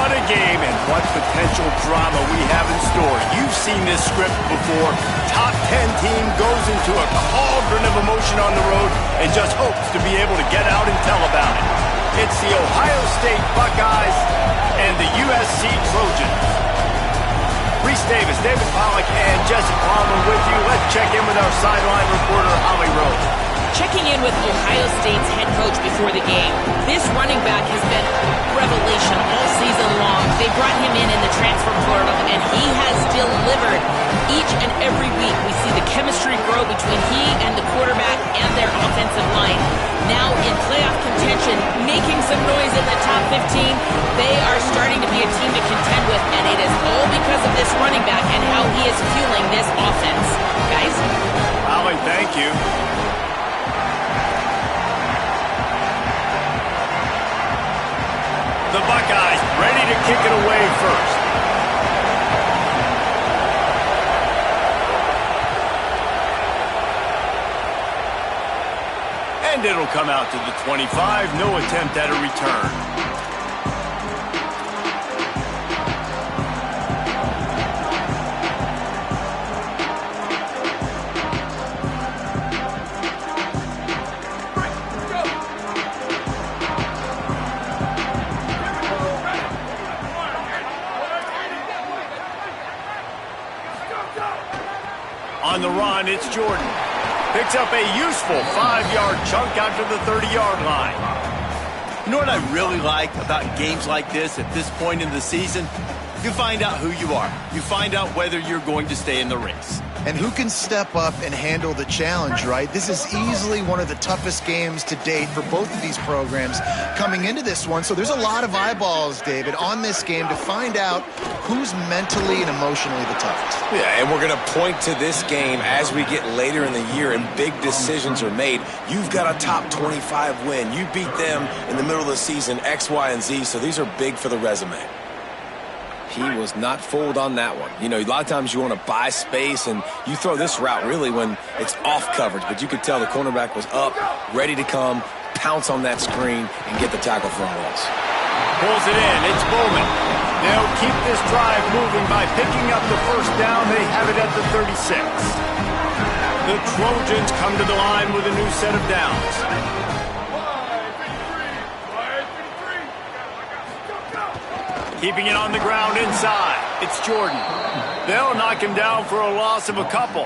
What a game and what potential drama we have in store. You've seen this script before. Top 10 team goes into a cauldron of emotion on the road and just hopes to be able to get out and tell about it. It's the Ohio State Buckeyes and the USC Trojans. Reese Davis, David Pollack, and Jesse Palmer with you. Let's check in with our sideline reporter, Holly Rose. Checking in with Ohio State's head coach before the game. This running back has been revelation all season long. They brought him in the transfer portal, and he has delivered. Each and every week, we see the chemistry grow between he and the quarterback and their offensive line. Now in playoff contention, making some noise in the top 15, they are starting to be a team to contend with, and it is all because of this running back and how he is fueling this offense. Guys? Holly, thank you. The Buckeyes ready to kick it away first. And it'll come out to the 25. No attempt at a return. On the run, it's Jordan. Picks up a useful 5-yard chunk after the 30-yard line. You know what I really like about games like this at this point in the season? You find out who you are. You find out whether you're going to stay in the race. And who can step up and handle the challenge, right? This is easily one of the toughest games to date for both of these programs coming into this one. So there's a lot of eyeballs, David, on this game to find out who's mentally and emotionally the toughest. Yeah, and we're going to point to this game as we get later in the year and big decisions are made. You've got a top 25 win. You beat them in the middle of the season, X, Y, and Z, so these are big for the resume. He was not fooled on that one. You know, a lot of times you want to buy space, and you throw this route really when it's off coverage. But you could tell the cornerback was up, ready to come, pounce on that screen, and get the tackle for a loss. Pulls it in. It's Bowman. They'll keep this drive moving by picking up the first down. They have it at the 36. The Trojans come to the line with a new set of downs. Keeping it on the ground inside. It's Jordan. They'll knock him down for a loss of a couple.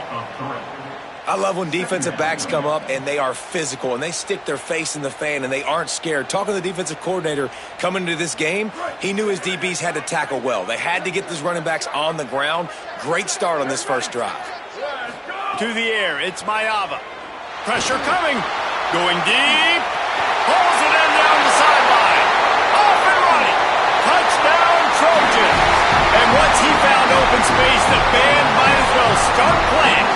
I love when defensive backs come up and they are physical and they stick their face in the fan and they aren't scared. Talking to the defensive coordinator coming into this game, he knew his DBs had to tackle well. They had to get these running backs on the ground. Great start on this first drive. To the air, it's Mayava. Pressure coming. Going deep. Pulls it in down the sideline. Off and running. Touchdown, Trojans. And once he found open space, the band might as well start playing.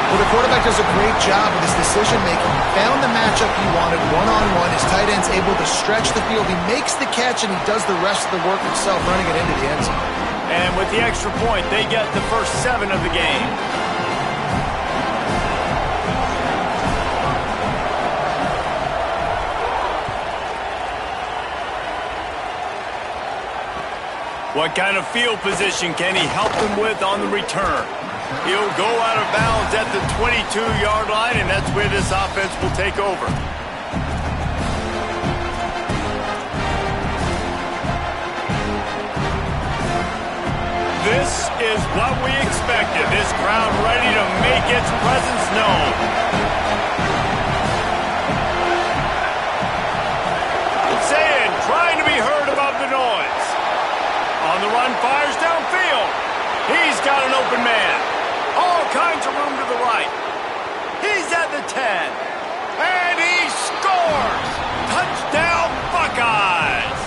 Well, the quarterback does a great job with his decision-making. Found the matchup he wanted one-on-one. His tight end's able to stretch the field. He makes the catch, and he does the rest of the work himself, running it into the end zone. And with the extra point, they get the first 7 of the game. What kind of field position can he help them with on the return? He'll go out of bounds at the 22-yard line, and that's where this offense will take over. This is what we expected. This crowd ready to make its presence known. Saying, trying to be heard above the noise. On the run, fires downfield. He's got an open man. All kinds of room to the right. He's at the 10. And he scores! Touchdown, Buckeyes!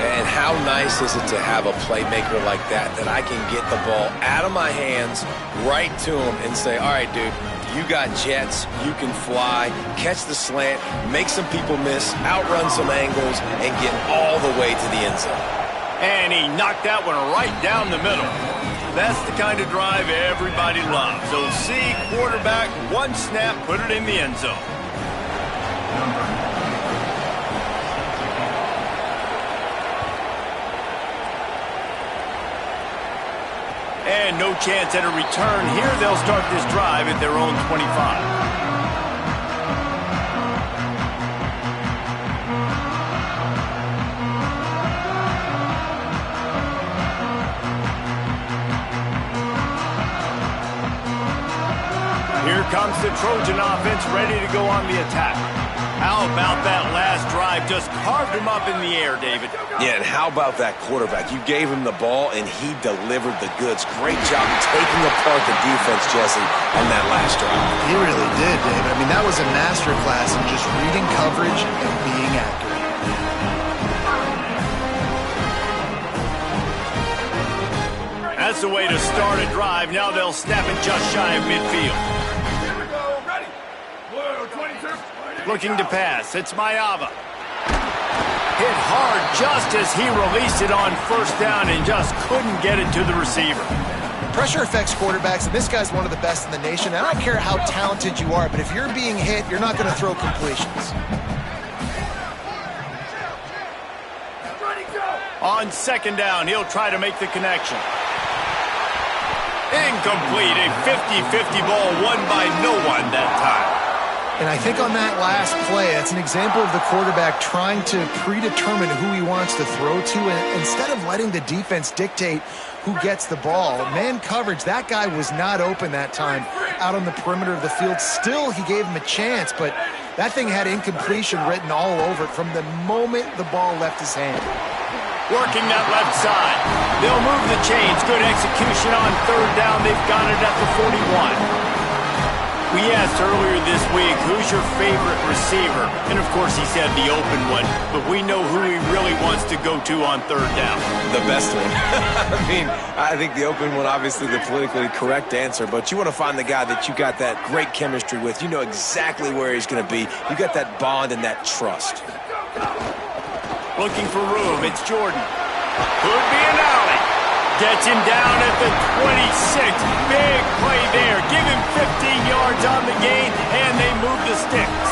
And how nice is it to have a playmaker like that I can get the ball out of my hands, right to him, and say, all right, dude, you got jets, you can fly, catch the slant, make some people miss, outrun some angles, and get all the way to the end zone. And he knocked that one right down the middle. That's the kind of drive everybody loves. OC, quarterback, one snap, put it in the end zone. and no chance at a return. Here they'll start this drive at their own 25. Here comes the Trojan offense ready to go on the attack. How about that last drive? Just carved him up in the air, David. Yeah, and how about that quarterback? You gave him the ball, and he delivered the goods. Great job taking apart the defense, Jesse, on that last drive. He really did, David. I mean, that was a masterclass in just reading coverage and being accurate. That's the way to start a drive. Now they'll snap it just shy of midfield. Looking to pass. It's Mayava. Hit hard just as he released it on first down and just couldn't get it to the receiver. Pressure affects quarterbacks, and this guy's one of the best in the nation. I don't care how talented you are, but if you're being hit, you're not going to throw completions. On second down, he'll try to make the connection. Incomplete. A 50-50 ball won by no one that time. And I think on that last play, that's an example of the quarterback trying to predetermine who he wants to throw to, and instead of letting the defense dictate who gets the ball. Man coverage, that guy was not open that time out on the perimeter of the field. Still, he gave him a chance, but that thing had incompletion written all over it from the moment the ball left his hand. Working that left side. They'll move the chains. Good execution on third down. They've got it at the 41. We asked earlier this week, who's your favorite receiver? And, of course, he said the open one. But we know who he really wants to go to on third down. The best one. I mean, I think the open one, obviously the politically correct answer. But you want to find the guy that you got that great chemistry with. You know exactly where he's going to be. You got that bond and that trust. Looking for room. It's Jordan. Could be an alley. Gets him down at the 26. Big play there. Give him 15 yards on the gain, and they move the sticks.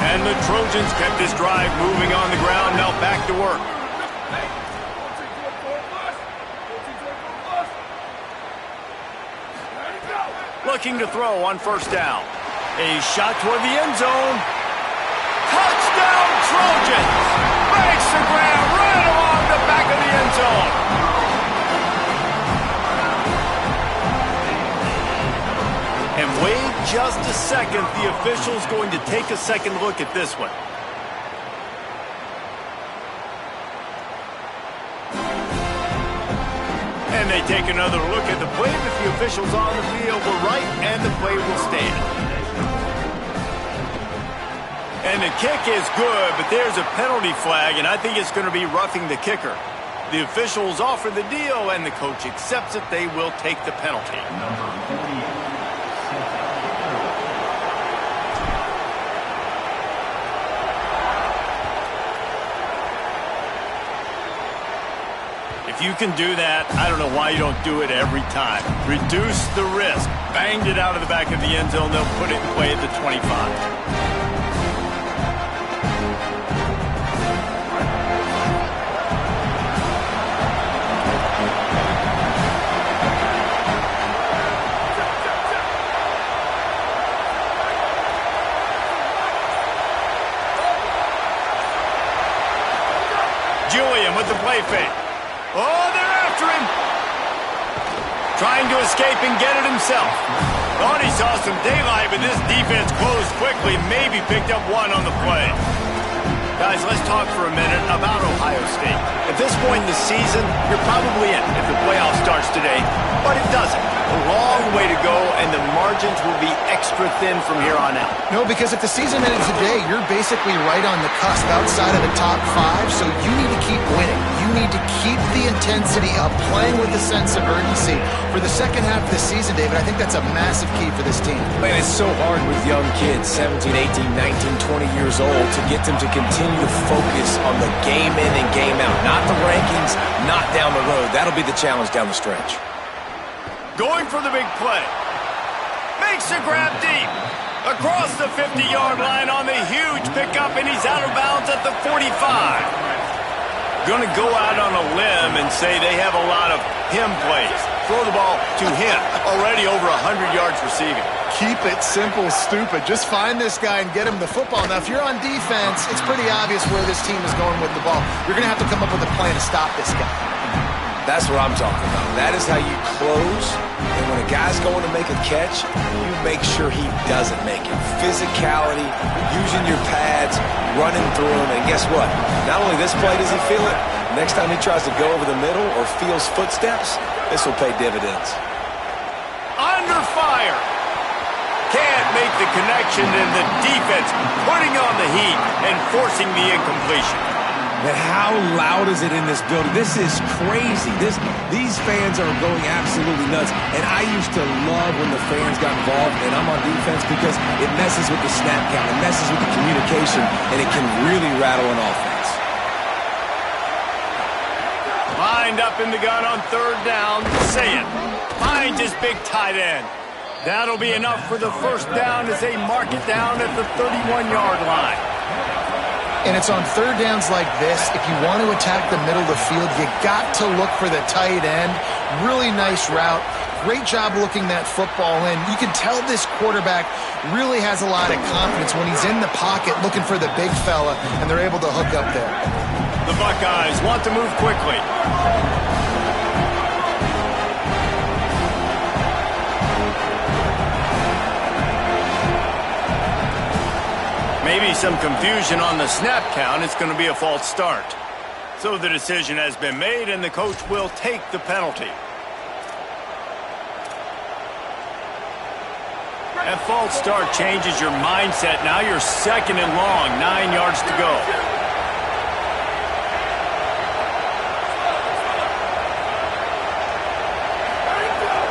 And the Trojans kept this drive moving on the ground. Now back to work. Looking to throw on first down. A shot toward the end zone. Touchdown, Trojans! Makes the grab right along the back of the end zone. And wait just a second. The official's going to take a second look at this one. And they take another look at the play, but the officials on the field were right, and the play will stand. And the kick is good, but there's a penalty flag, and I think it's going to be roughing the kicker. The officials offer the deal, and the coach accepts it. They will take the penalty. If you can do that, I don't know why you don't do it every time. Reduce the risk. Banged it out of the back of the end zone. They'll put it in play at the 25. Julian with the play fake. Oh, they're after him. Trying to escape and get it himself. Thought he saw some daylight, but this defense closed quickly. Maybe picked up one on the play. Guys, let's talk for a minute about Ohio State. At this point in the season, you're probably in if the playoff starts today, but it doesn't. A long way to go, and the margins will be extra thin from here on out. No, because if the season ended today, you're basically right on the cusp outside of the top 5, so you need to keep winning. You need to keep the intensity up, playing with a sense of urgency. For the second half of the season, David, I think that's a massive key for this team. Man, it's so hard with young kids, 17, 18, 19, 20 years old, to get them to continue to focus on the game in and game out. Not the rankings, not down the road. That'll be the challenge down the stretch. Going for the big play. Makes a grab deep. Across the 50-yard line on the huge pickup, and he's out of bounds at the 45. Going to go out on a limb and say they have a lot of him plays. Throw the ball to him. Already over 100 yards receiving. Keep it simple, stupid. Just find this guy and get him the football. Now, if you're on defense, it's pretty obvious where this team is going with the ball. You're going to have to come up with a plan to stop this guy. That's what I'm talking about. That is how you close. And when a guy's going to make a catch, you make sure he doesn't make it. Physicality, using your pads, running through him. And guess what? Not only this play does he feel it, next time he tries to go over the middle or feels footsteps, this will pay dividends. Under fire. Can't make the connection, and the defense putting on the heat and forcing the incompletion. Man, how loud is it in this building? This is crazy. These fans are going absolutely nuts. And I used to love when the fans got involved, and I'm on defense because it messes with the snap count, it messes with the communication, and it can really rattle an offense. Lined up in the gun on third down. Say it. Finds his big tight end. That'll be enough for the first down as they mark it down at the 31-yard line. And it's on third downs like this. If you want to attack the middle of the field, you got to look for the tight end. Really nice route. Great job looking that football in. You can tell this quarterback really has a lot of confidence when he's in the pocket looking for the big fella, and they're able to hook up there. The Buckeyes want to move quickly. Maybe some confusion on the snap count. It's going to be a false start. So the decision has been made, and the coach will take the penalty. That false start changes your mindset. Now you're second and long, 9 yards to go.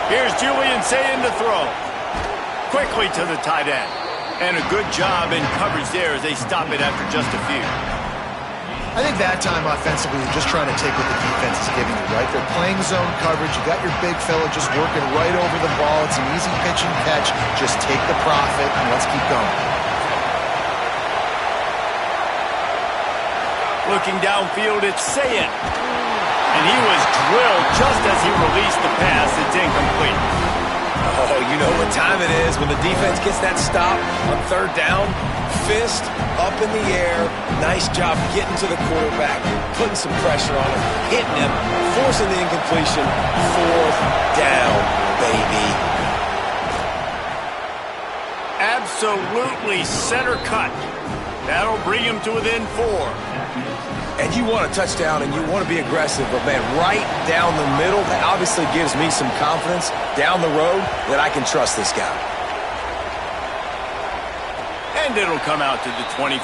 Here's Julian saying to throw. Quickly to the tight end. And a good job in coverage there as they stop it after just a few. I think that time offensively, you're just trying to take what the defense is giving you, right? They're playing zone coverage. You got your big fella just working right over the ball. It's an easy pitch and catch. Just take the profit and let's keep going. Looking downfield, it's Sayin. And he was drilled just as he released the pass. It's incomplete. Oh, you know what time it is when the defense gets that stop on third down. Fist up in the air. Nice job getting to the quarterback, putting some pressure on him, hitting him, forcing the incompletion. Fourth down, baby. Absolutely center cut. That'll bring him to within 4. And you want a touchdown and you want to be aggressive, but man, right down the middle, that obviously gives me some confidence down the road that I can trust this guy. And it'll come out to the 25.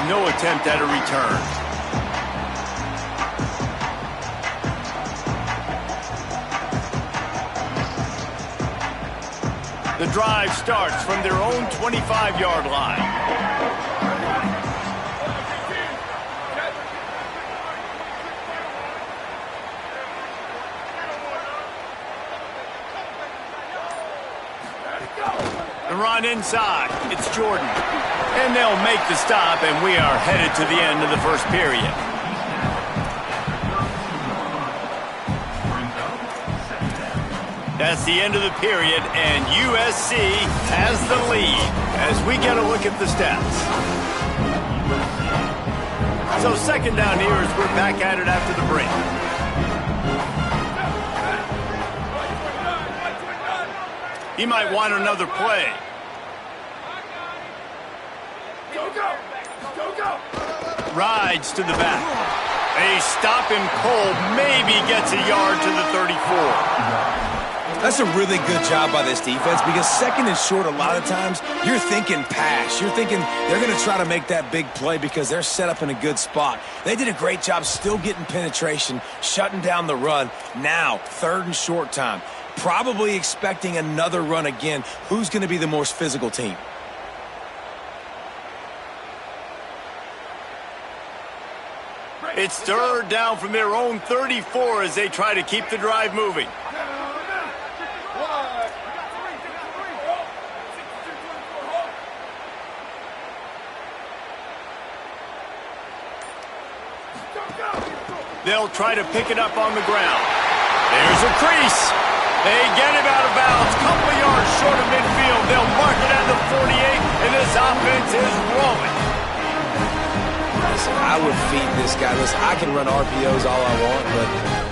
No attempt at a return. The drive starts from their own 25-yard line. The run inside. It's Jordan. And they'll make the stop, and we are headed to the end of the first period. That's the end of the period, and USC has the lead as we get a look at the stats. So second down here as we're back at it after the break. He might want another play. Rides to the back. They stop him cold. Maybe gets a yard to the 34. That's a really good job by this defense because second and short, a lot of times, you're thinking pass. You're thinking they're going to try to make that big play because they're set up in a good spot. They did a great job still getting penetration, shutting down the run. Now, third and short time. Probably expecting another run again. Who's going to be the most physical team? It's third down from their own 34 as they try to keep the drive moving. They'll try to pick it up on the ground. There's a crease. They get him out of bounds. Couple yards short of midfield. They'll mark it at the 48, and this offense is rolling. Listen, I would feed this guy. Listen, I can run RPOs all I want, but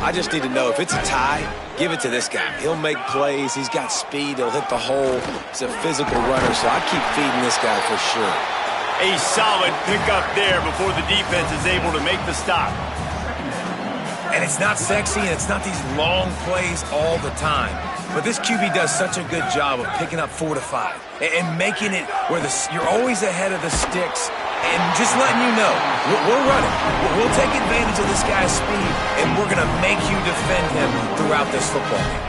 I just need to know if it's a tie, give it to this guy. He'll make plays. He's got speed. He'll hit the hole. He's a physical runner, so I keep feeding this guy for sure. A solid pickup there before the defense is able to make the stop. And it's not sexy, and it's not these long plays all the time. But this QB does such a good job of picking up 4 to 5 and making it where you're always ahead of the sticks and just letting you know, we're running. We'll take advantage of this guy's speed, and we're going to make you defend him throughout this football game.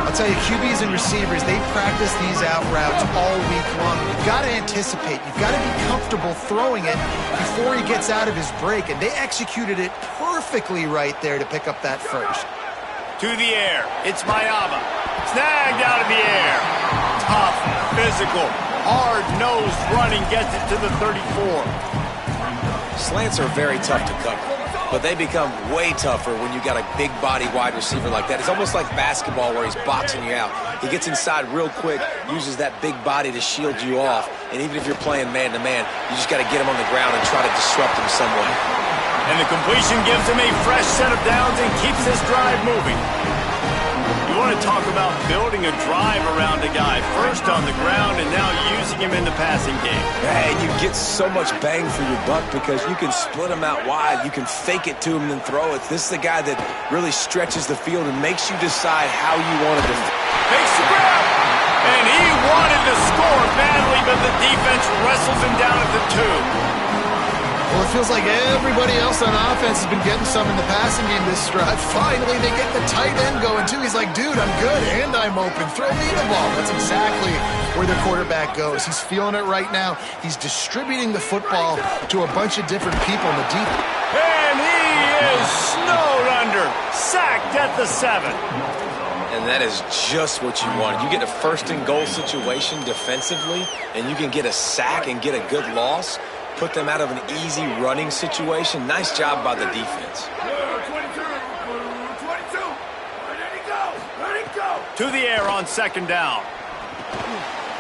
I'll tell you, QBs and receivers, they practice these out routes all week long. You've got to anticipate. You've got to be comfortable throwing it before he gets out of his break, and they executed it perfectly right there to pick up that first. To the air. It's Mayama. Snagged out of the air. Tough, physical, hard-nosed running gets it to the 34. Slants are very tough to cover, but they become way tougher when you got a big body wide receiver like that. It's almost like basketball where he's boxing you out. He gets inside real quick, uses that big body to shield you off, and even if you're playing man-to-man, you just got to get him on the ground and try to disrupt him some way. And the completion gives him a fresh set of downs and keeps this drive moving. You want to talk about building a drive around a guy, first on the ground and now using him in the passing game. And you get so much bang for your buck because you can split him out wide. You can fake it to him and then throw it. This is the guy that really stretches the field and makes you decide how you want to defend. Makes the grab! And he wanted to score badly, but the defense wrestles him down at the 2. Well, it feels like everybody else on offense has been getting some in the passing game this drive. Finally, they get the tight end going, too. He's like, dude, I'm good, and I'm open. Throw me the ball. That's exactly where the quarterback goes. He's feeling it right now. He's distributing the football to a bunch of different people in the deep. And he is snowed under. Sacked at the 7. And that is just what you want. You get a first-and-goal situation defensively, and you can get a sack and get a good loss. Put them out of an easy running situation. Nice job by the defense. 22. To the air on second down.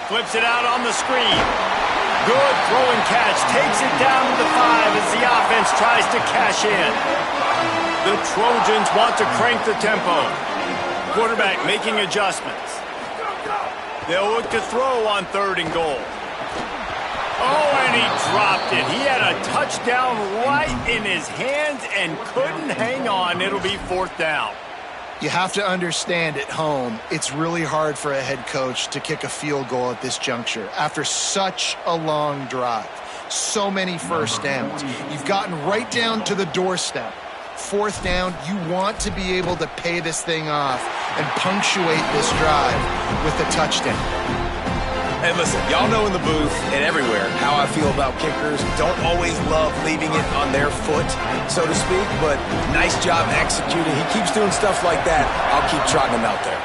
Flips it out on the screen. Good throw and catch. Takes it down to the 5 as the offense tries to cash in. The Trojans want to crank the tempo. Quarterback making adjustments. They'll look to throw on 3rd and goal. Oh, and he dropped it. He had a touchdown right in his hands and couldn't hang on. It'll be 4th down. You have to understand at home, it's really hard for a head coach to kick a field goal at this juncture after such a long drive. So many first downs. You've gotten right down to the doorstep. 4th down, you want to be able to pay this thing off and punctuate this drive with a touchdown. And listen, y'all know in the booth and everywhere how I feel about kickers. Don't always love leaving it on their foot, so to speak, but nice job executing. He keeps doing stuff like that. I'll keep trotting him out there.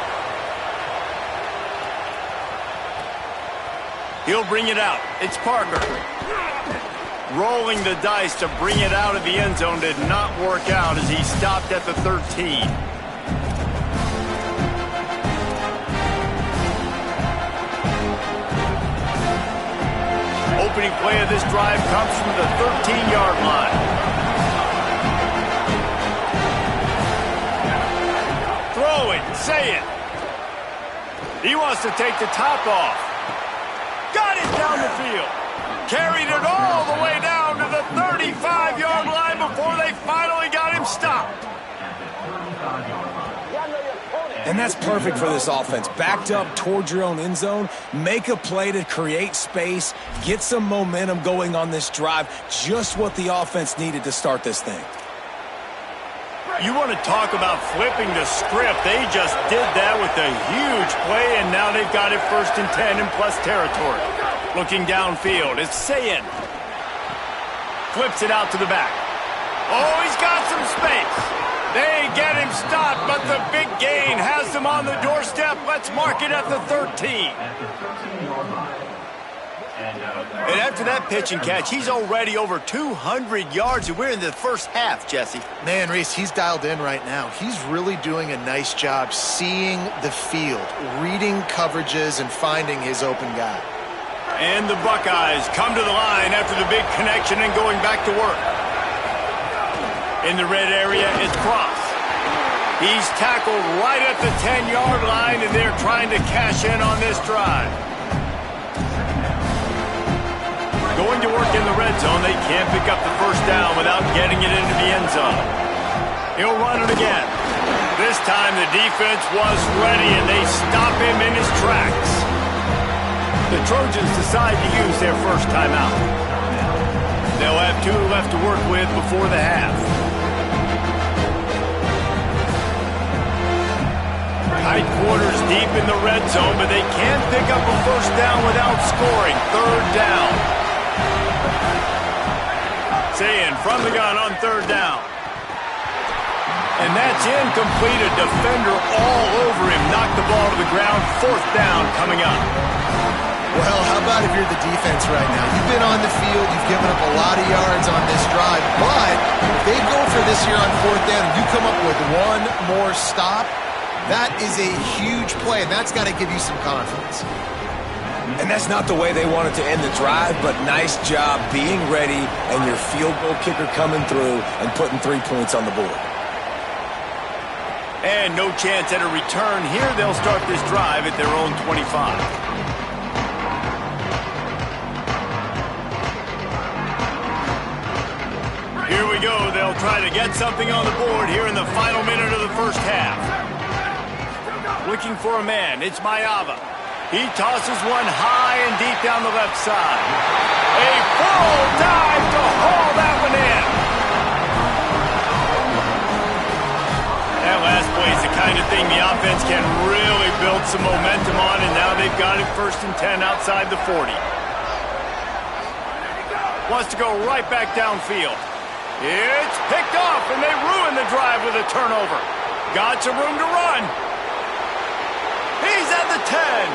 He'll bring it out. It's Parker. Rolling the dice to bring it out of the end zone did not work out as he stopped at the 13. Opening play of this drive comes from the 13-yard line. Throw it, say it. He wants to take the top off. Got it down the field. Carried it all the way down to the 35-yard line before they finally got him stopped. And that's perfect for this offense. Backed up towards your own end zone, make a play to create space, get some momentum going on this drive. Just what the offense needed to start this thing. You want to talk about flipping the script. They just did that with a huge play, and now they've got it 1st and 10 in plus territory. Looking downfield, it's Sayin. Flips it out to the back. Oh, he's got some space. They get him stopped, but the big gain has them on the doorstep. Let's mark it at the 13. And after that pitch and catch, he's already over 200 yards, and we're in the first half, Jesse. Man, Reese, he's dialed in right now. He's really doing a nice job seeing the field, reading coverages, and finding his open guy. And the Buckeyes come to the line after the big connection and going back to work. In the red area, it's Cross. He's tackled right at the 10-yard line, and they're trying to cash in on this drive. Going to work in the red zone, they can't pick up the first down without getting it into the end zone. He'll run it again. This time the defense was ready, and they stop him in his tracks. The Trojans decide to use their first timeout. They'll have 2 left to work with before the half. Tight quarters deep in the red zone, but they can't pick up a first down without scoring. 3rd down. Saying from the gun on 3rd down. And that's incomplete. A defender all over him. Knocked the ball to the ground. 4th down coming up. Well, how about if you're the defense right now? You've been on the field, you've given up a lot of yards on this drive, but if they go for this here on 4th down and you come up with one more stop, that is a huge play, and that's got to give you some confidence. And that's not the way they wanted to end the drive, but nice job being ready and your field goal kicker coming through and putting 3 points on the board. And no chance at a return here. They'll start this drive at their own 25. Here we go. They'll try to get something on the board here in the final minute of the first half. Looking for a man. It's Mayava. He tosses one high and deep down the left side. A full dive to haul that one in. That last play is the kind of thing the offense can really build some momentum on, and now they've got it 1st and 10 outside the 40. Wants to go right back downfield. It's picked off, and they ruin the drive with a turnover. Got some room to run. He's at the 10.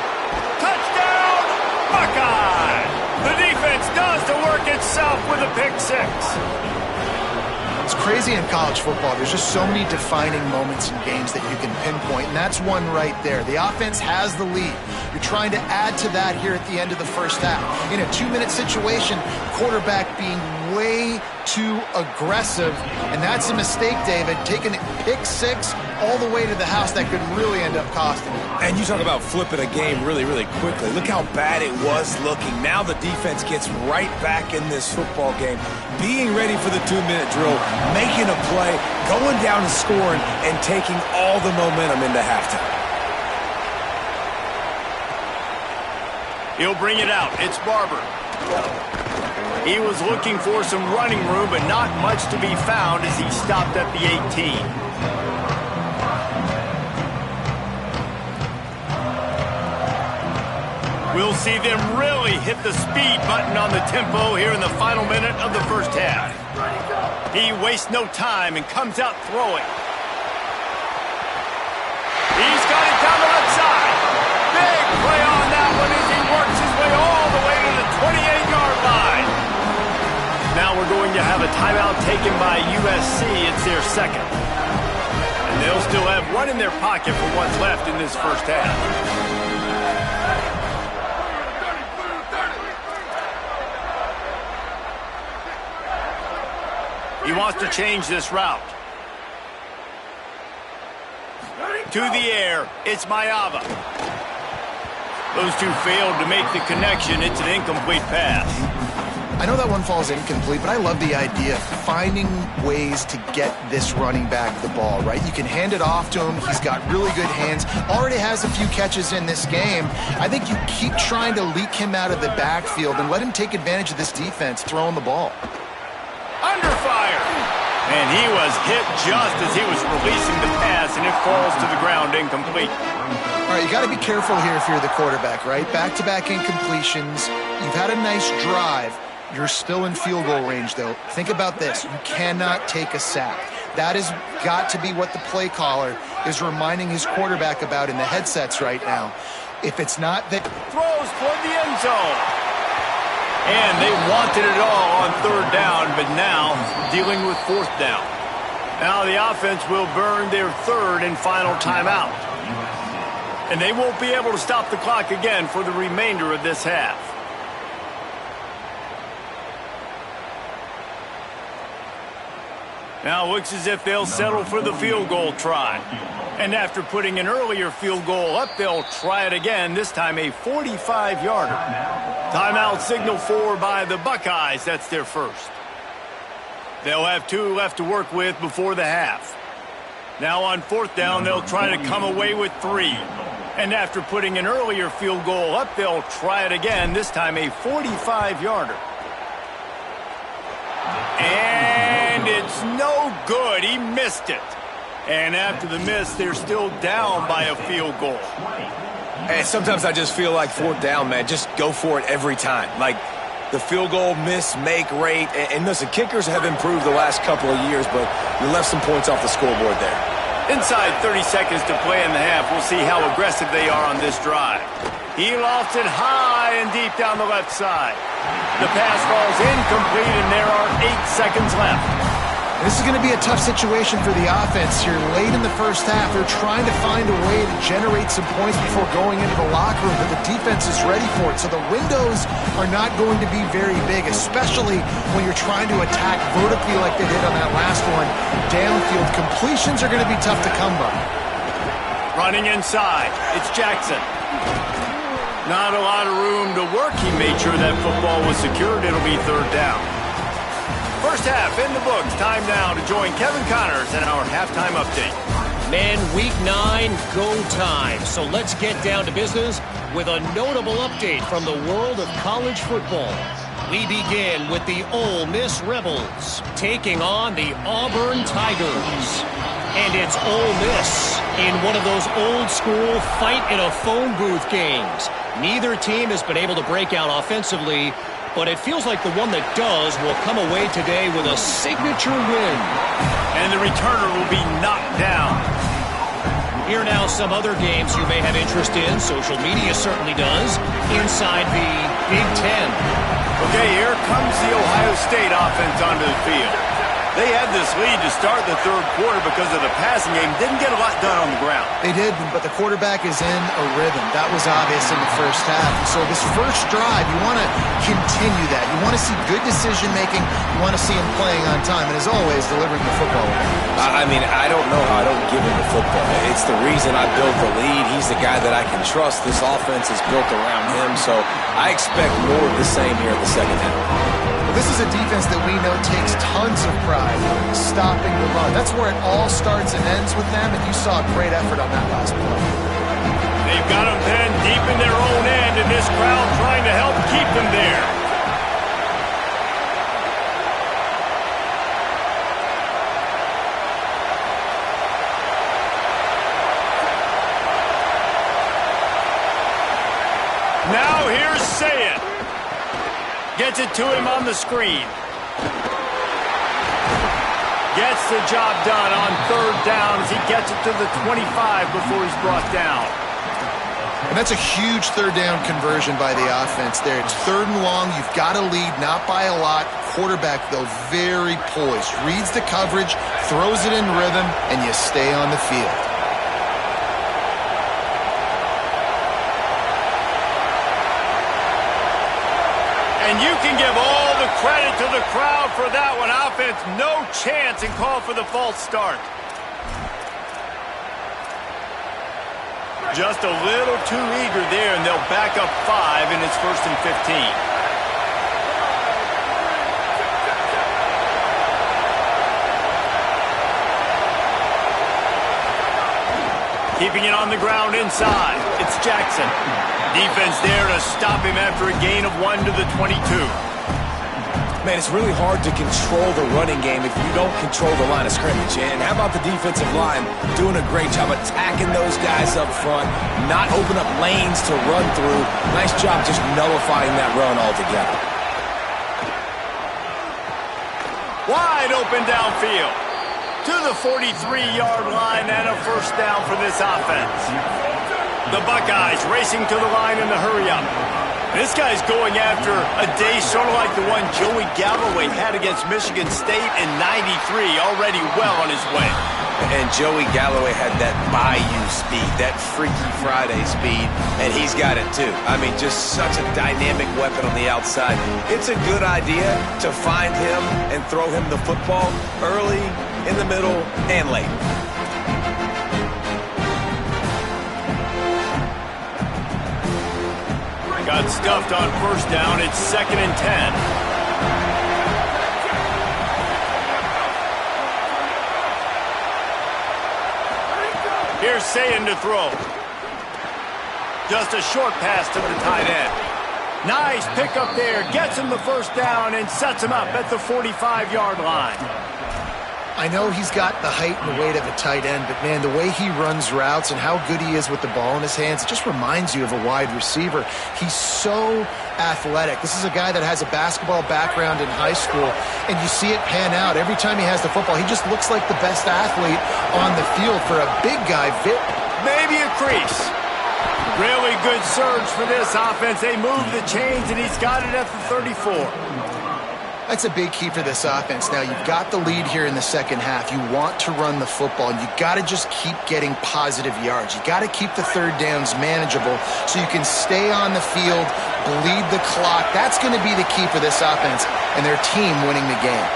Touchdown, Buckeye! The defense does the work itself with a pick 6. It's crazy in college football. There's just so many defining moments in games that you can pinpoint, and that's one right there. The offense has the lead. You're trying to add to that here at the end of the first half. In a 2-minute situation, quarterback being way too aggressive, and that's a mistake, David. Taking pick 6 all the way to the house, that could really end up costing you. And you talk about flipping a game really, really quickly. Look how bad it was looking. Now the defense gets right back in this football game, being ready for the 2-minute drill, making a play, going down and scoring, and taking all the momentum into halftime. He'll bring it out. It's Barber. He was looking for some running room, but not much to be found as he stopped at the 18. We'll see them really hit the speed button on the tempo here in the final minute of the first half. He wastes no time and comes out throwing. He's got it down the left side. Big play on that one as he works his way all the way to the 28-yard line. Now we're going to have a timeout taken by USC. It's their 2nd. And they'll still have one in their pocket for what's left in this first half. He wants to change this route. To the air, it's Mayava. Those two failed to make the connection. It's an incomplete pass. I know that one falls incomplete, but I love the idea of finding ways to get this running back the ball, right? You can hand it off to him. He's got really good hands. Already has a few catches in this game. I think you keep trying to leak him out of the backfield and let him take advantage of this defense throwing the ball. Under fire. And he was hit just as he was releasing the pass, and it falls to the ground incomplete. All right, you got to be careful here if you're the quarterback, right? Back-to-back incompletions. You've had a nice drive. You're still in field goal range, though. Think about this. You cannot take a sack. That has got to be what the play caller is reminding his quarterback about in the headsets right now. If it's not that... Throws toward the end zone. And they wanted it all on third down, but now dealing with fourth down. Now the offense will burn their third and final timeout. And they won't be able to stop the clock again for the remainder of this half. Now it looks as if they'll settle for the field goal try. And after putting an earlier field goal up, they'll try it again, this time a 45-yarder. Timeout signal for by the Buckeyes. That's their first. They'll have 2 left to work with before the half. Now on fourth down, they'll try to come away with 3. And after putting an earlier field goal up, they'll try it again, this time a 45-yarder. And it's no good. He missed it. And after the miss, they're still down by a field goal. And sometimes I just feel like fourth down, man, just go for it every time. Like the field goal miss, make rate. And listen, kickers have improved the last couple of years, but you left some points off the scoreboard there. Inside 30 seconds to play in the half. We'll see how aggressive they are on this drive. He lofts it high and deep down the left side. The pass falls incomplete, and there are 8 seconds left. This is going to be a tough situation for the offense here. Late in the first half, they're trying to find a way to generate some points before going into the locker room, but the defense is ready for it. So the windows are not going to be very big, especially when you're trying to attack vertically like they did on that last one. Downfield completions are going to be tough to come by. Running inside, it's Jackson. Not a lot of room to work. He made sure that football was secured. It'll be third down. First half in the books. Time now to join Kevin Connors in our halftime update. Man, week 9, go time. So let's get down to business with a notable update from the world of college football. We begin with the Ole Miss Rebels taking on the Auburn Tigers. And it's Ole Miss in one of those old-school fight-in-a-phone booth games. Neither team has been able to break out offensively, but it feels like the one that does will come away today with a signature win. And the returner will be knocked down. Here now some other games you may have interest in. Social media certainly does. Inside the Big Ten. Okay, here comes the Ohio State offense onto the field. They had this lead to start the third quarter because of the passing game. Didn't get a lot done on the ground. They did, but the quarterback is in a rhythm. That was obvious in the first half. And so this first drive, you want to continue that. You want to see good decision-making. You want to see him playing on time. And as always, delivering the football. I mean, I don't know how I don't give him the football. It's the reason I built the lead. He's the guy that I can trust. This offense is built around him. So I expect more of the same here in the second half. This is a defense that we know takes tons of pride in stopping the run. That's where it all starts and ends with them, and you saw a great effort on that last play. They've got them pinned deep in their own end, and this crowd trying to help keep them there. Now here's Sayed. Gets it to him on the screen. Gets the job done on third down as he gets it to the 25 before he's brought down. And that's a huge third down conversion by the offense there. It's third and long. You've got to lead, not by a lot. Quarterback, though, very poised. Reads the coverage, throws it in rhythm, and you stay on the field. And you can give all the credit to the crowd for that one. Offense, no chance, and call for the false start. Just a little too eager there, and they'll back up 5, and it's 1st and 15. Keeping it on the ground inside. It's Jackson. Defense there to stop him after a gain of 1 to the 22. Man, it's really hard to control the running game if you don't control the line of scrimmage. And how about the defensive line doing a great job attacking those guys up front, not open up lanes to run through. Nice job just nullifying that run altogether. Wide open downfield. To the 43-yard line and a first down for this offense. The Buckeyes racing to the line in the hurry-up. This guy's going after a day sort of like the one Joey Galloway had against Michigan State in '93, already well on his way. And Joey Galloway had that bayou speed, that Freaky Friday speed, and he's got it too. I mean, just such a dynamic weapon on the outside. It's a good idea to find him and throw him the football early, in the middle, and late. Got stuffed on first down. It's 2nd and 10. Here's Sayin to throw. Just a short pass to the tight end. Nice pickup there. Gets him the first down and sets him up at the 45-yard line. I know he's got the height and the weight of a tight end, but, man, the way he runs routes and how good he is with the ball in his hands, it just reminds you of a wide receiver. He's so athletic. This is a guy that has a basketball background in high school, and you see it pan out. Every time he has the football, he just looks like the best athlete on the field for a big guy. Maybe a crease. Really good surge for this offense. They move the chains, and he's got it at the 34. That's a big key for this offense. Now, you've got the lead here in the second half. You want to run the football, and you got to just keep getting positive yards. You got to keep the third downs manageable so you can stay on the field, bleed the clock. That's going to be the key for this offense and their team winning the game.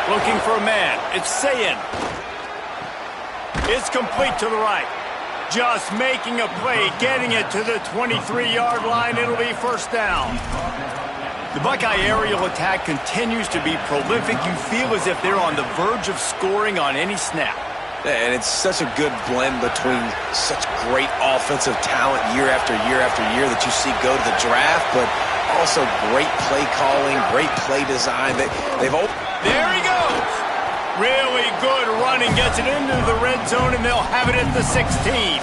Looking for a man. It's Sayin. It's complete to the right. Just making a play, getting it to the 23-yard line. It'll be first down. The Buckeye aerial attack continues to be prolific. You feel as if they're on the verge of scoring on any snap. And it's such a good blend between such great offensive talent year after year after year that you see go to the draft, but also great play calling, great play design. There he goes. Really good running. Gets it into the red zone, and they'll have it at the 16.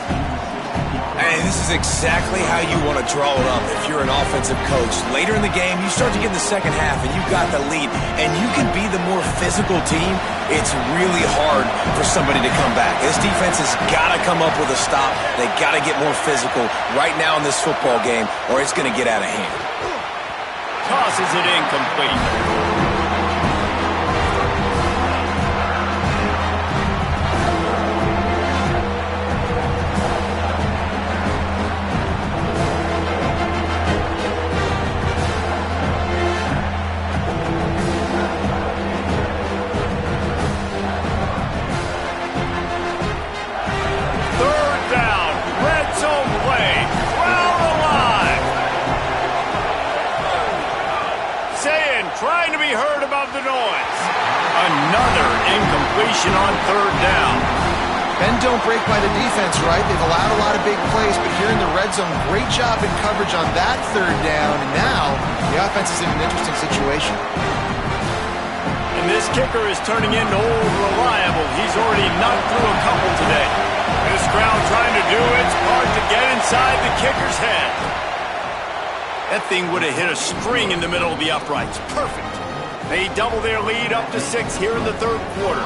And this is exactly how you want to draw it up if you're an offensive coach. Later in the game, you start to get in the second half, and you've got the lead, and you can be the more physical team. It's really hard for somebody to come back. This defense has got to come up with a stop. They got to get more physical right now in this football game, or it's going to get out of hand. Tosses it incomplete. Trying to be heard above the noise. Another incompletion on third down. Bend don't break by the defense, right? They've allowed a lot of big plays, but here in the red zone, great job in coverage on that third down. And now the offense is in an interesting situation. And this kicker is turning into old reliable. He's already knocked through a couple today. This crowd trying to do its part to get inside the kicker's head. That thing would have hit a string in the middle of the uprights. Perfect. They double their lead up to 6 here in the third quarter.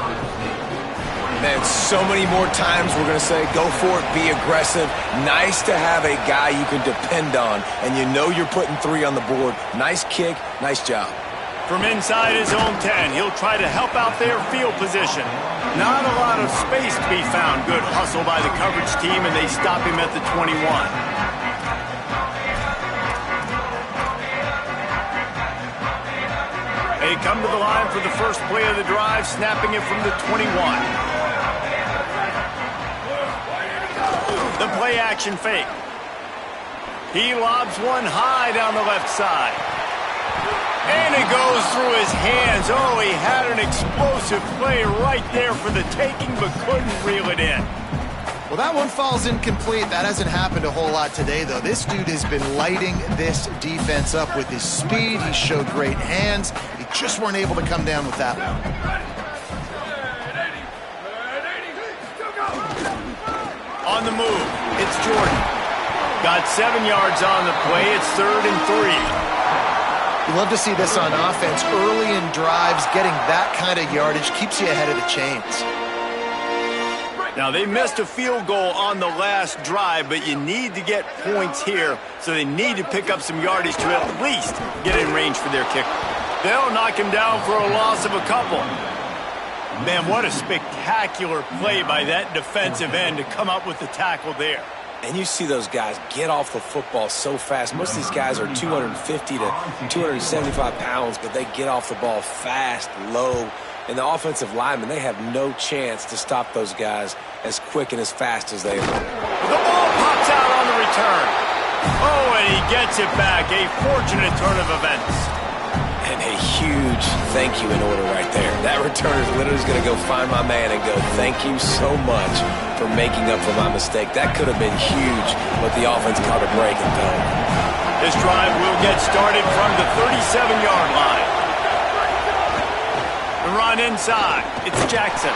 Man, so many more times we're going to say, go for it, be aggressive. Nice to have a guy you can depend on, and you know you're putting 3 on the board. Nice kick, nice job. From inside his own 10, he'll try to help out their field position. Not a lot of space to be found. Good hustle by the coverage team, and they stop him at the 21. They come to the line for the first play of the drive, snapping it from the 21. The play action fake. He lobs one high down the left side. And it goes through his hands. Oh, he had an explosive play right there for the taking, but couldn't reel it in. Well, that one falls incomplete. That hasn't happened a whole lot today, though. This dude has been lighting this defense up with his speed. He showed great hands. They just weren't able to come down with that one. On the move, it's Jordan. Got 7 yards on the play. It's 3rd and 3. You love to see this on offense. Early in drives, getting that kind of yardage keeps you ahead of the chains. Now, they missed a field goal on the last drive, but you need to get points here, so they need to pick up some yardage to at least get in range for their kicker. They'll knock him down for a loss of a couple. Man, what a spectacular play by that defensive end to come up with the tackle there. And you see those guys get off the football so fast. Most of these guys are 250 to 275 pounds, but they get off the ball fast, low. And the offensive linemen, they have no chance to stop those guys as quick and as fast as they are. The ball pops out on the return. Oh, and he gets it back. A fortunate turn of events. And a huge thank you in order right there. That returner is literally going to go find my man and go, thank you so much for making up for my mistake. That could have been huge, but the offense caught a break and fell. This drive will get started from the 37-yard line. The run inside. It's Jackson.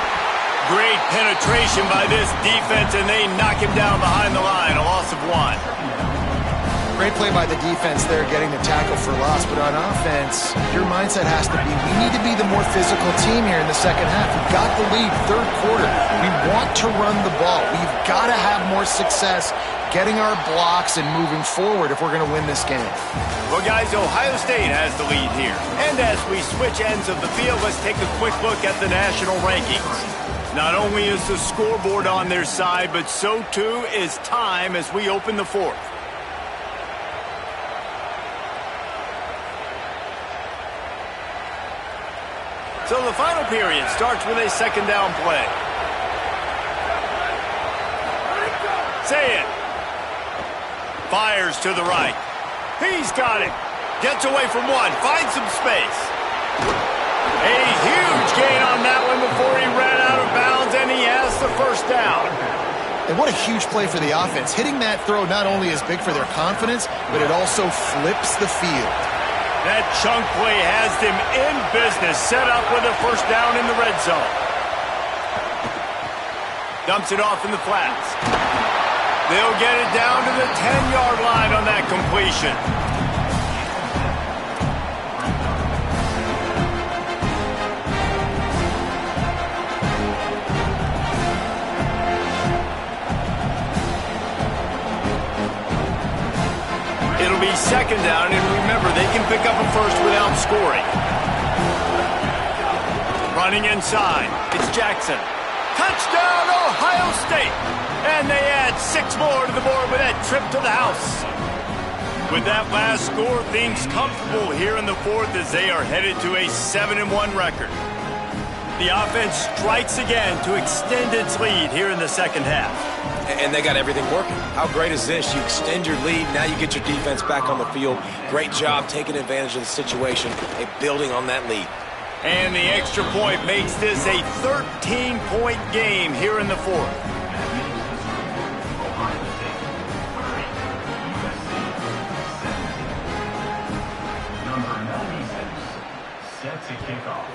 Great penetration by this defense, and they knock him down behind the line. A loss of 1. Great play by the defense there, getting the tackle for loss. But on offense, your mindset has to be, we need to be the more physical team here in the second half. We've got the lead, third quarter. We want to run the ball. We've got to have more success getting our blocks and moving forward if we're going to win this game. Well, guys, Ohio State has the lead here. And as we switch ends of the field, let's take a quick look at the national rankings. Not only is the scoreboard on their side, but so too is time as we open the fourth. So the final period starts with a second down play. Say it. Fires to the right. He's got it. Gets away from one. Finds some space. A huge gain on that one before he ran out of bounds, and he has the first down. And what a huge play for the offense. Hitting that throw not only is big for their confidence, but it also flips the field. That chunk play has them in business, set up with a first down in the red zone. Dumps it off in the flats. They'll get it down to the 10-yard line on that completion. It'll be second down, and remember, they can pick up a first without scoring. Running inside, it's Jackson. Touchdown, Ohio State! And they add 6 more to the board with that trip to the house. With that last score, things comfortable here in the fourth as they are headed to a 7-1 record. The offense strikes again to extend its lead here in the second half. And they got everything working. How great is this? You extend your lead, now you get your defense back on the field. Great job taking advantage of the situation and building on that lead. And the extra point makes this a 13-point game here in the fourth. Number 96, set to kick off.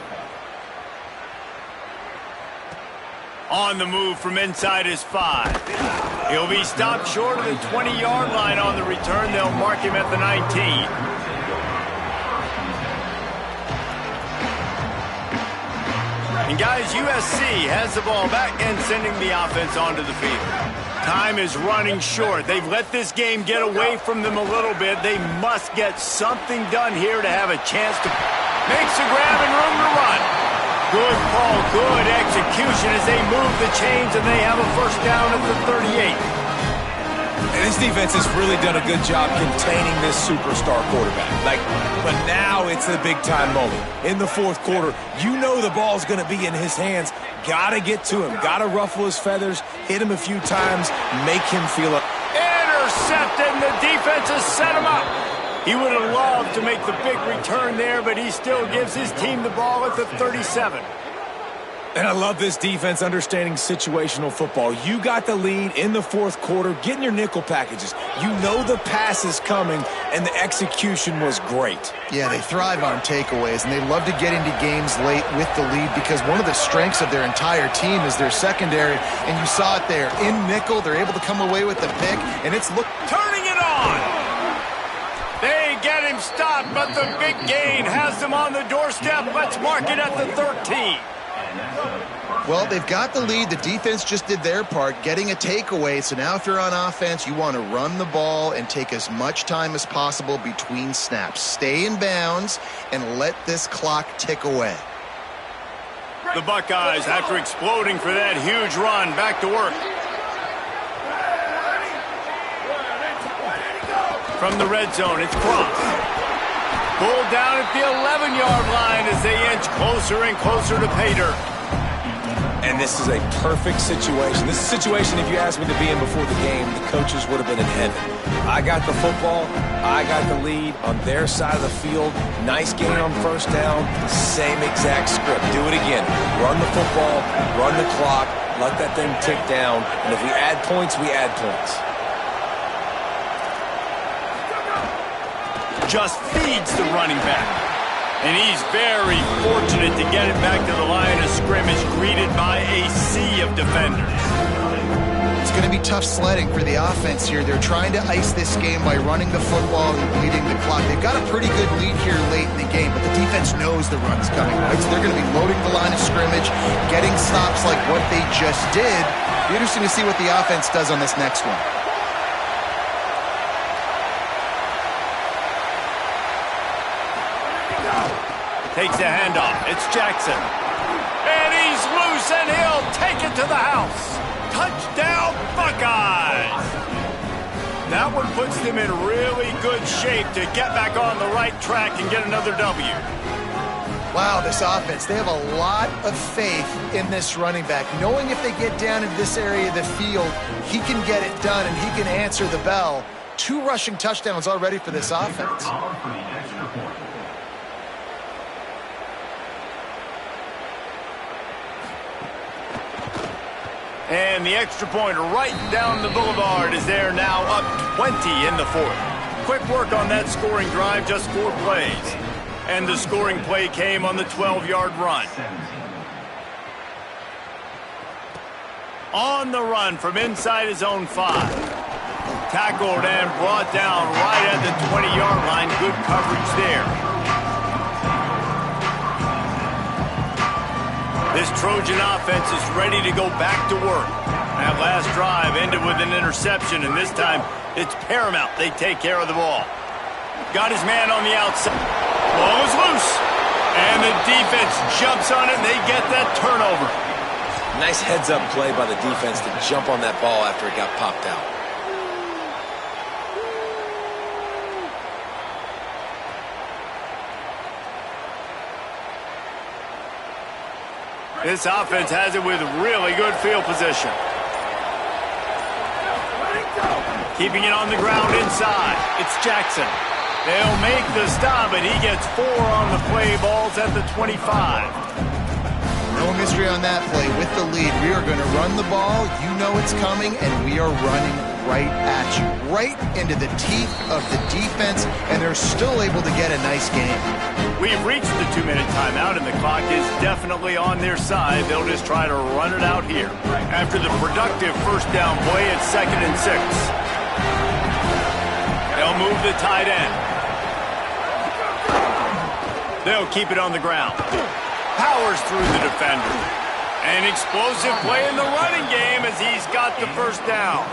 On the move from inside his 5. He'll be stopped short of the 20-yard line on the return. They'll mark him at the 19. And guys, USC has the ball back and sending the offense onto the field. Time is running short. They've let this game get away from them a little bit. They must get something done here to have a chance to make the grab and room to run. Good call, good execution as they move the chains, and they have a first down at the 38. And this defense has really done a good job containing this superstar quarterback. But now it's the big-time moment. In the fourth quarter, you know the ball's going to be in his hands. Got to get to him. Got to ruffle his feathers, hit him a few times, make him feel it. Intercepted, and the defense has set him up. He would have loved to make the big return there, but he still gives his team the ball at the 37. And I love this defense understanding situational football. You got the lead in the fourth quarter, getting your nickel packages. You know the pass is coming, and the execution was great. Yeah, they thrive on takeaways, and they love to get into games late with the lead because one of the strengths of their entire team is their secondary, and you saw it there. In nickel, they're able to come away with the pick, and it's turning it on. They get him stopped, but the big gain has them on the doorstep. Let's mark it at the 13. Well, they've got the lead. The defense just did their part, getting a takeaway. So now if you're on offense, you want to run the ball and take as much time as possible between snaps. Stay in bounds and let this clock tick away. The Buckeyes, after exploding for that huge run, back to work. From the red zone, it's Cross. Pulled down at the 11-yard line as they inch closer and closer to pay dirt. And this is a perfect situation. This is a situation, if you asked me to be in before the game, the coaches would have been in heaven. I got the football. I got the lead on their side of the field. Nice gain on first down. Same exact script. Do it again. Run the football, run the clock, let that thing tick down. And if we add points, we add points. Just feeds the running back. And he's very fortunate to get it back to the line of scrimmage, greeted by a sea of defenders. It's going to be tough sledding for the offense here. They're trying to ice this game by running the football and bleeding the clock. They've got a pretty good lead here late in the game, but the defense knows the run's coming, right? So they're going to be loading the line of scrimmage, getting stops like what they just did. It'll be interesting to see what the offense does on this next one. Takes a handoff. It's Jackson. And he's loose, and he'll take it to the house. Touchdown, Buckeyes! That one puts them in really good shape to get back on the right track and get another W. Wow, this offense, they have a lot of faith in this running back. Knowing if they get down into this area of the field, he can get it done and he can answer the bell. 2 rushing touchdowns already for this offense. And the extra point right down the boulevard is there now, up 20 in the fourth. Quick work on that scoring drive, just 4 plays. And the scoring play came on the 12-yard run. On the run from inside his own 5. Tackled and brought down right at the 20-yard line. Good coverage there. This Trojan offense is ready to go back to work. That last drive ended with an interception, and this time it's paramount they take care of the ball. Got his man on the outside. Ball is loose. And the defense jumps on it, and they get that turnover. Nice heads-up play by the defense to jump on that ball after it got popped out. This offense has it with really good field position. Keeping it on the ground inside. It's Jackson. They'll make the stop, and he gets 4 on the play. Balls at the 25. No mystery on that play. With the lead, we are going to run the ball. You know it's coming, and we are running right at you. Right into the teeth of the defense, and they're still able to get a nice game. We've reached the 2-minute timeout, and the clock is definitely on their side. They'll just try to run it out here. After the productive first down play, it's 2nd and 6. They'll move the tight end. They'll keep it on the ground. Powers through the defender. An explosive play in the running game as he's got the first down.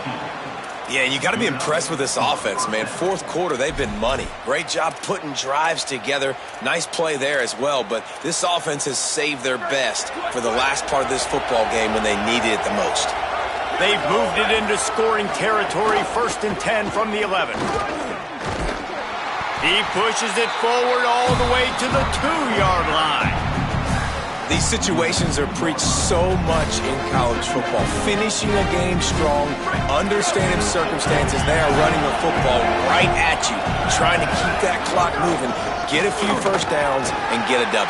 Yeah, you got to be impressed with this offense, man. Fourth quarter, they've been money. Great job putting drives together. Nice play there as well, but this offense has saved their best for the last part of this football game when they needed it the most. They've moved it into scoring territory, 1st and 10 from the 11. He pushes it forward all the way to the 2-yard line. These situations are preached so much in college football. Finishing a game strong, understanding circumstances. They are running the football right at you, trying to keep that clock moving, get a few first downs, and get a W.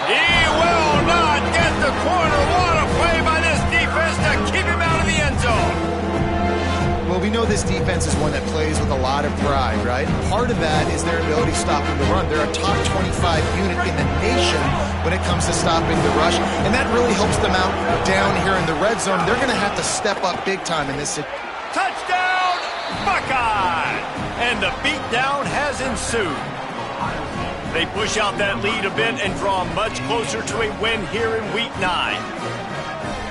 He will not get the corner. What a play by this defense to keep him out of the end zone. Well, we know this defense is one that plays with a lot of pride, right? Part of that is their ability stopping the run. They're a top 25 unit in the nation when it comes to stopping the rush, and that really helps them out down here in the red zone. They're going to have to step up big time in this situation. Touchdown, Buckeye! And the beatdown has ensued. They push out that lead a bit and draw much closer to a win here in Week 9.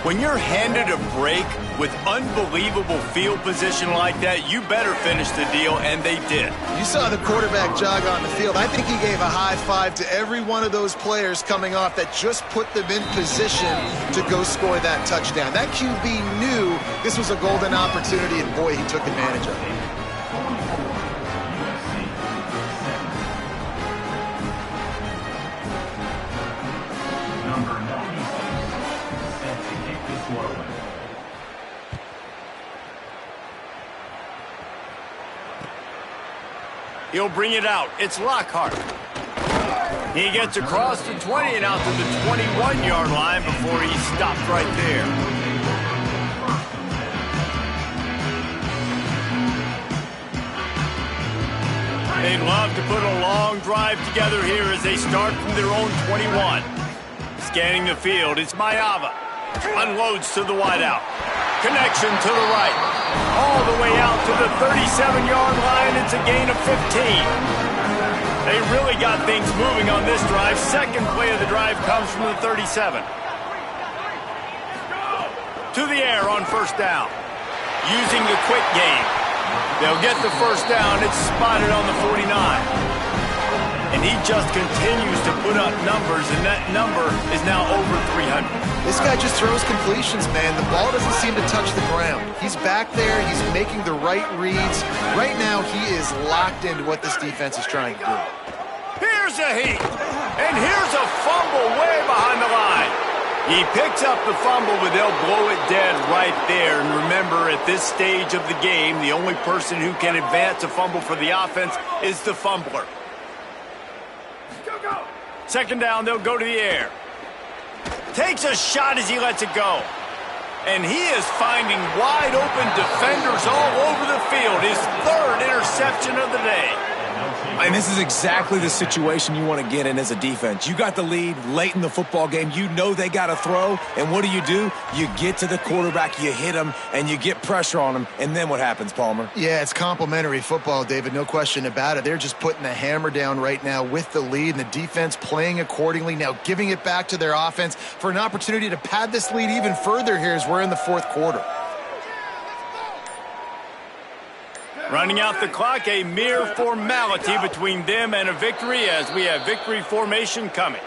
When you're handed a break with unbelievable field position like that, you better finish the deal, and they did. You saw the quarterback jog on the field. I think he gave a high five to every one of those players coming off that just put them in position to go score that touchdown. That QB knew this was a golden opportunity, and boy, he took advantage of it. He'll bring it out. It's Lockhart. He gets across the 20 and out to the 21-yard line before he stopped right there. They'd love to put a long drive together here as they start from their own 21. Scanning the field, it's Mayava. Unloads to the wideout. Connection to the right. All the way out to the 37-yard line. It's a gain of 15. They really got things moving on this drive. Second play of the drive comes from the 37. To the air on first down. Using the quick game. They'll get the first down. It's spotted on the 49. And he just continues to put up numbers, and that number is now over 300. This guy just throws completions, man. The ball doesn't seem to touch the ground. He's back there. He's making the right reads. Right now, he is locked into what this defense is trying to do. Here's a heat. And here's a fumble way behind the line. He picks up the fumble, but they'll blow it dead right there. And remember, at this stage of the game, the only person who can advance a fumble for the offense is the fumbler. Second down, they'll go to the air. Takes a shot as he lets it go. And he is finding wide open defenders all over the field. His third interception of the day. And this is exactly the situation you want to get in as a defense. You got the lead late in the football game. You know they got to throw. And what do? You get to the quarterback, you hit him, and you get pressure on him. And then what happens, Palmer? Yeah, it's complimentary football, David. No question about it. They're just putting the hammer down right now with the lead, and the defense playing accordingly. Now giving it back to their offense for an opportunity to pad this lead even further here as we're in the fourth quarter. Running out the clock, a mere formality between them and a victory as we have victory formation coming.